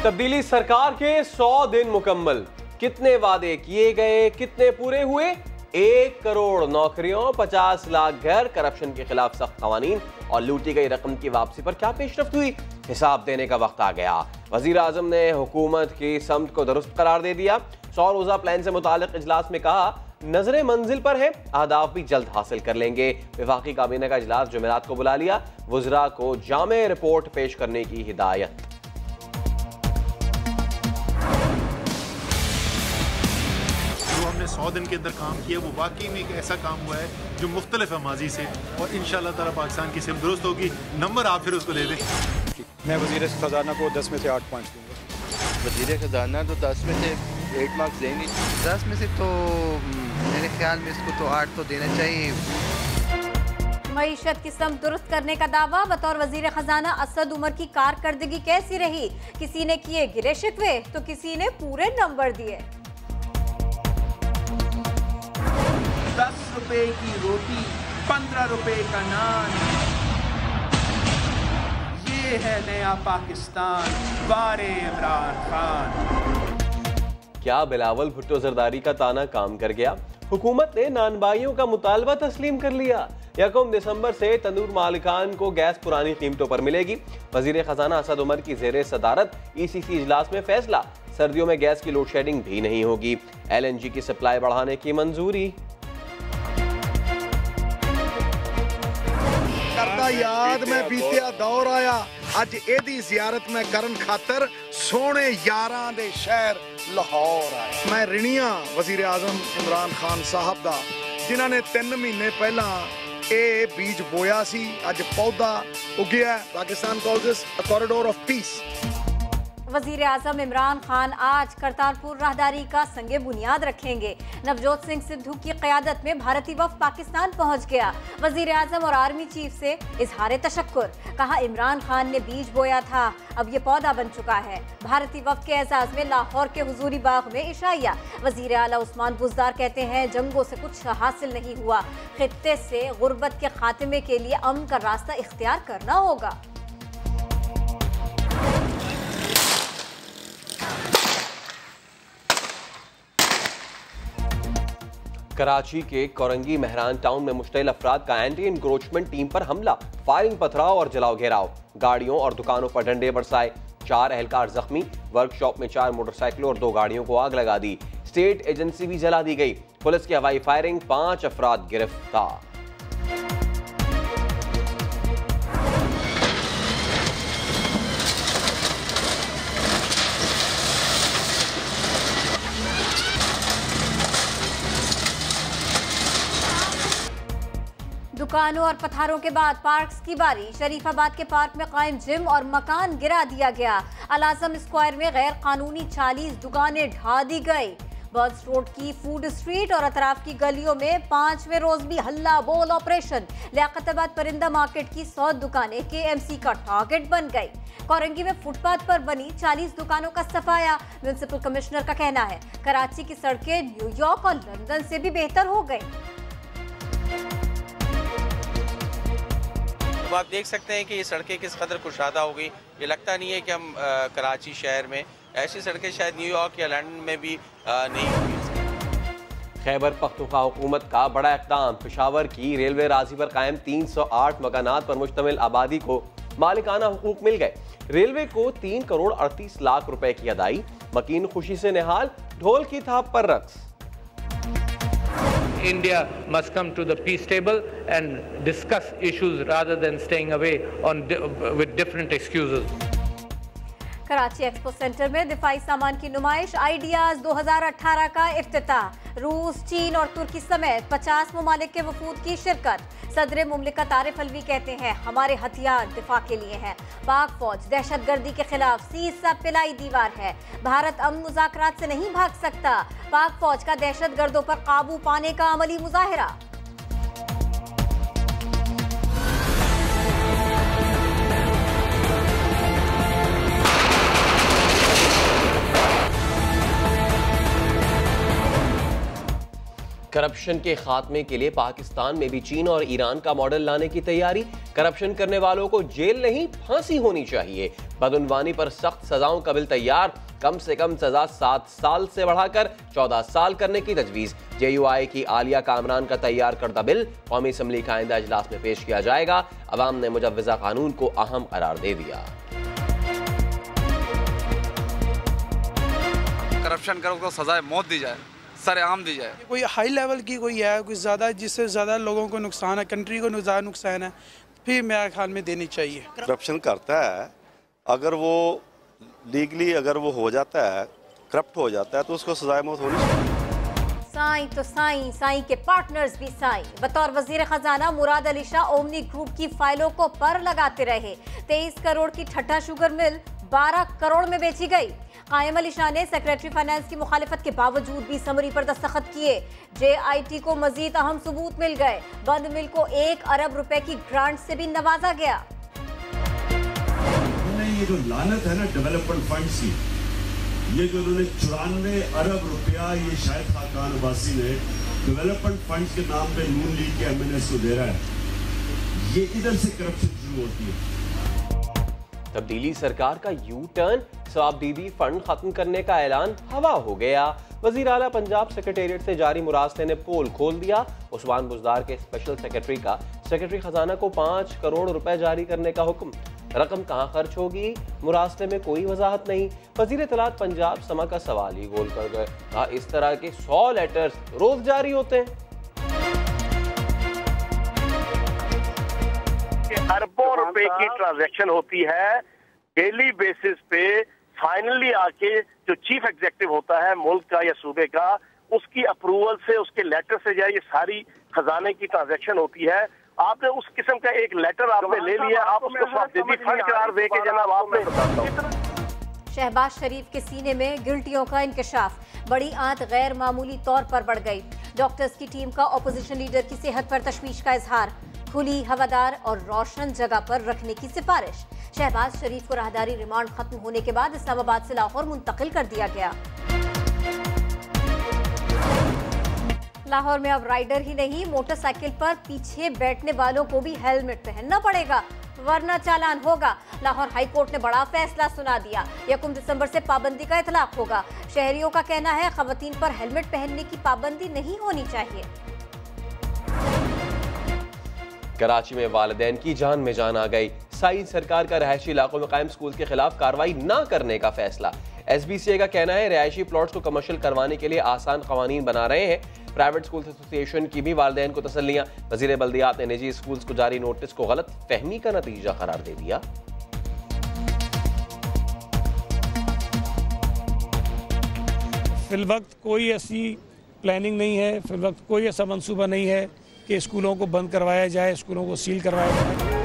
तब्दीली सरकार के 100 दिन मुकम्मल। कितने वादे किए गए, कितने पूरे हुए? 1 करोड़ नौकरियों, 50 लाख घर, करप्शन के खिलाफ सख्त कवानीन और लूटी गई रकम की वापसी पर क्या पेशरफ्त हुई? हिसाब देने का वक्त आ गया। वजीर आजम ने हुकूमत की समत को दुरुस्त करार दे दिया। 100 रोजा प्लान से मुतालिक इजलास में कहा, नजरें मंजिल पर है, अहदाफ भी जल्द हासिल कर लेंगे। वफाकी काबीना का इजलास जुमेरात को बुला लिया। वज़रा को जामे रिपोर्ट पेश करने की हिदायत। जो हमने 100 दिन के अंदर काम किया वो वाकई में एक ऐसा काम हुआ है जो मुख्तलिफ है माजी से, और इंशाअल्लाह ताला पाकिस्तान की सिम दुरुस्त होगी। नंबर आप फिर उसको दे दें। मैं वज़ीर ख़जाना को 10 में से 8 पॉइंट दूँगा। वज़ीर ख़जाना तो 10 में से 8 मार्क्स देंगे। 10 में से तो मेरे ख्याल में इसको तो 8 तो देना चाहिए। मईशत की समत दुरुस्त करने का दावा। बतौर वजीर खजाना असद उमर की कारकर्दगी कैसी रही? किसी ने किए गिले शिकवे तो किसी ने पूरे नंबर दिए। 10 रुपए की रोटी, 15 रुपए का नान, ये है नया पाकिस्तान, वारे इमरान खान। क्या बिलावल भुट्टो जरदारी का ताना काम कर गया? हुकूमत ने नानबाइयों का मुतालबा तस्लीम कर लिया। 1 दिसंबर से तंदूर मालिकान को गैस पुरानी कीमतों पर मिलेगी। वजीर खजाना असद उमर की जेरे सदारत ECC इजलास में फैसला, सर्दियों में गैस की लोड शेडिंग भी नहीं होगी। LNG की सप्लाई बढ़ाने की मंजूरी। करदा याद में बीतिया दौर आया, अज एदी जियारत में करन खातर सोने यारां दे शहर लाहौर आया। मैं ऋणिया वजीर आजम इमरान खान साहब दा, जिन्हां ने 3 महीने पहला ए बीज बोया सी, अज पौधा उगया। Pakistan calls this a corridor of peace. वजीर आजम इमरान खान आज करतारपुर राहदारी का संगे बुनियाद रखेंगे। नवजोत सिंह सिद्धू की क़यादत में भारतीय वफ़द पाकिस्तान पहुंच गया। वजीर आजम और आर्मी चीफ से इजहार तशक्कुर। कहा, इमरान खान ने बीज बोया था, अब ये पौधा बन चुका है। भारतीय वफ़द के एजाज़ में लाहौर के हुजूरी बाग में इशाइया। वजीर आला उस्मान बुज़दार कहते हैं, जंगों से कुछ हासिल नहीं हुआ, खित्ते से गुर्बत के खात्मे के लिए अमन का रास्ता इख्तियार करना होगा। कराची के कोरंगी मेहरान टाउन में मुश्तइल अफराद का एंटी इंक्रोचमेंट टीम पर हमला, फायरिंग, पथराव और जलाओ घेराव। गाड़ियों और दुकानों पर डंडे बरसाए। 4 एहलकार जख्मी। वर्कशॉप में 4 मोटरसाइकिलों और 2 गाड़ियों को आग लगा दी। स्टेट एजेंसी भी जला दी गई। पुलिस की हवाई फायरिंग, 5 अफराद गिरफ्तार। दुकानों और पथारों के बाद पार्क्स की बारी। शरीफाबाद के पार्क में कायम जिम और मकान गिरा दिया गया। अलाजम स्क्वायर में गैर कानूनी 40 दुकानें ढा दी गई। बर्ड्स रोड की फूड स्ट्रीट और अतराफ की गलियों में 5वें रोज भी हल्ला बोल ऑपरेशन। लियाकताबाद परिंदा मार्केट की 100 दुकानें KMC का टारगेट बन गई। कोरंगी में फुटपाथ पर बनी 40 दुकानों का सफाया। म्युनिसिपल कमिश्नर का कहना है, कराची की सड़कें न्यूयॉर्क और लंदन से भी बेहतर हो गई। तो आप देख सकते हैं कि ये सड़कें किस कदर कुशादा हो गई। ये लगता नहीं है कि हम कराची शहर में ऐसी सड़कें शायद न्यूयॉर्क या लंदन में भी नहीं होंगी। खैबर पख्तूनख्वा हुकूमत का बड़ा इक़दाम। पेशावर की रेलवे राजी पर कायम 308 मकानात पर मुश्तमिल आबादी को मालिकाना हुकूक मिल गए। रेलवे को 3 करोड़ 38 लाख रुपए की अदाई। मकीन खुशी से निहाल, ढोल की थाप पर रक्स। India must come to the peace table and discuss issues rather than staying away with different excuses. Karachi expo centre में दिफाई सामान की नुमाइश, आइडियाज 2018 का इफ्तिताह। रूस, चीन और तुर्की समेत 50 ममालिक के वफूद की शिरकत। सदर मुमलिकत आरिफ अलवी कहते हैं, हमारे हथियार दिफा के लिए हैं। पाक फौज दहशतगर्दी के खिलाफ सीसा पिलाई दीवार है। भारत अमन मुज़ाकरात से नहीं भाग सकता। पाक फौज का दहशतगर्दों पर काबू पाने का अमली मुजाहिरा। करप्शन के खात्मे के लिए पाकिस्तान में भी चीन और ईरान का मॉडल लाने की तैयारी। करप्शन करने वालों को जेल नहीं फांसी होनी चाहिए। बदउनवानी पर सख्त सजाओं का बिल तैयार। कम से कम सजा 7 साल से बढ़ाकर 14 साल करने की तजवीज। JUI की आलिया कामरान का तैयार करदा बिल कौमी असम्बली का आइंदा इजलास में पेश किया जाएगा। अवाम ने मुजव्वजा कानून को अहम करार दे दिया। करप्शन करो तो सजाए मौत दी जाए, सरेआम दी जाए। कोई हाई लेवल की कोई है, कोई ज़्यादा जिससे ज़्यादा लोगों को नुकसान है, कंट्री को ज़्यादा नुकसान है, फिर मेरे ख्याल में देनी चाहिए। करप्शन करता है, अगर वो लीगली अगर वो हो जाता है, करप्ट हो जाता है, तो उसको सजाए मौत होनी चाहिए। साईं तो साईं, साईं के पार्टनर्स भी साईं। बतौर वजीर खजाना मुराद अली शाह ओमनी ग्रुप की फाइलों को पर लगाते रहे। 23 करोड़ की ठट्टा शुगर मिल 12 करोड़ में बेची गई। कायम अली शाह ने सेक्रेटरी फाइनेंस की मुखालिफत के बावजूद भी समरी पर दस्तखत किए। JIT को मजीद अहम सबूत मिल गए। बंद मिल को 1 अरब रुपए की ग्रांट से भी नवाजा गया। ये जो लानत है ना डेवलपमेंट फंड की, ये जो उन्होंने 94 अरब रुपया ये शायद खाकान अब्बासी ने डेवलपमेंट फंड के नाम पे नून लीग के MNS को दे रहा है, ये इधर से करप्शन शुरू होती है। तब्दीली सरकार का U-टर्न, सवाबदीदी फंड खत्म करने का ऐलान हवा हो गया। वजीर आला पंजाब सेक्रेटेरिएट से जारी मुरासले ने पोल खोल दिया। उस्मान बुज़दार के स्पेशल सेक्रेटरी का सेक्रेटरी खजाना को 5 करोड़ रुपए जारी करने का हुक्म। रकम कहां खर्च होगी, मुरासले में कोई वजाहत नहीं। वजीर इत्तलात पंजाब समा का सवाल ही गोल कर गए। कहा इस तरह के 100 लेटर्स रोज जारी होते हैं। अरबों रुपए की ट्रांजैक्शन होती है डेली बेसिस पे। फाइनली आके जो चीफ एग्जीक्यूटिव होता है मुल्क का या सूबे का, उसकी अप्रूवल से, उसके लेटर से जाए, ये सारी खजाने की ट्रांजैक्शन होती है। आपने उस किस्म का एक लेटर आपने ले लिया, आप उसको स्वाबदीदी फंड करार दे के जनाब आपने शहबाज शरीफ के सीने में गिल्टियों का इंकशाफ। बड़ी आंत गैर मामूली तौर पर बढ़ गई। डॉक्टर्स की टीम का ऑपोजिशन लीडर की सेहत पर तशवीश का इजहार। खुली, हवादार और रोशन जगह पर रखने की सिफारिश। शहबाज शरीफ को राहदारी रिमांड खत्म होने के बाद इस्लामाबाद से लाहौर मुंतकिल कर दिया गया। लाहौर में अब राइडर ही नहीं, मोटरसाइकिल पर पीछे बैठने वालों को भी हेलमेट पहनना पड़ेगा, वरना चालान होगा। लाहौर हाई कोर्ट ने बड़ा फैसला सुना दिया। 1 दिसंबर से पाबंदी का इतलाक होगा। शहरियों का कहना है खवातीन पर हेलमेट पहनने की पाबंदी नहीं होनी चाहिए। कराची में वालिदैन की जान में जान आ गई। साइंस सरकार का रहायशी इलाकों में कायम स्कूल के खिलाफ कार्रवाई न करने का फैसला। SBCA का कहना है रहायशी प्लॉट्स को कमर्शियल करवाने के लिए आसान कवानीन बना रहे हैं। प्राइवेट स्कूल एसोसिएशन की भी वालिदैन को तसल्लियां। वजीर बल्दियात ने निजी स्कूल्स को जारी नोटिस को गलत फहमी का नतीजा करार दे दिया। फिलवक्त कोई ऐसी प्लानिंग नहीं है, फिलवक्त कोई ऐसा मंसूबा नहीं है कि स्कूलों को बंद करवाया जाए, स्कूलों को सील करवाया जाए।